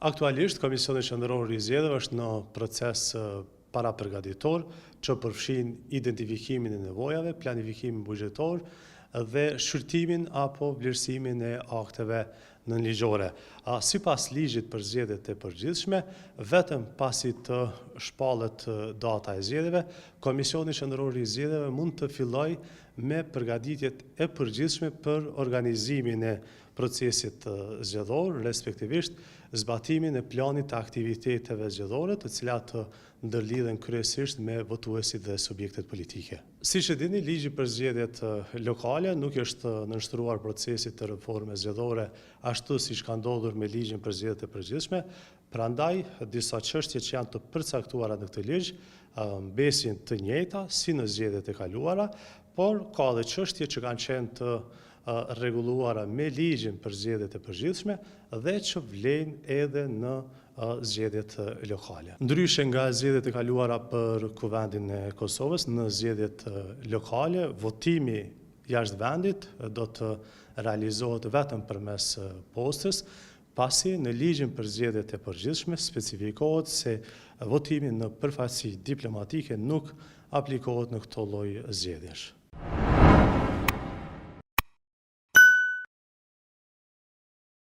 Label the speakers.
Speaker 1: Aktualisht, Komisioni Qendror i Zgjedhjeve është në proces parapërgatitor që përfshin identifikimin e nevojave, planifikimin buxhetor dhe shqyrtimin apo vlerësimin e akteve nënligjore. Sipas ligjit për zgjedhjet e përgjithshme, vetëm pasi të shpallet data e zgjedhjeve, Komisioni Qendror i Zgjedhjeve mund të fillojë me përgatitjet e përgjithshme për organizimin e procesit zgjedhor, respektivisht zbatimin e planit të aktiviteteve zgjedhore, të cilat ndërlidhen kryesisht me votuesit dhe subjektet politike. Siç e dini, ligji për zgjedhjet lokale nuk është nënshtruar procesit të reformës zgjedhore ashtu siç ka ndodhur me ligjin për zgjedhjet e përgjithshme, prandaj disa çështje që janë të përcaktuara në këtë ligj mbesin të njëjta si në zgjedhjet e kaluara, por ka edhe çështje që kanë qenë të rregulluara me ligjin për zgjedhjet e përgjithshme dhe që vlen edhe në zgjedhjet lokale. Ndryshe nga zgjedhjet e kaluara për Kuvendin e Kosovës, në zgjedhjet lokale votimi jashtë vendit do të realizohet vetëm përmes postës, pasi në ligjin për zgjedhjet e përgjithshme specifikohet se votimi në përfaqësi diplomatike nuk aplikohet në këto lloj zgjedhjesh.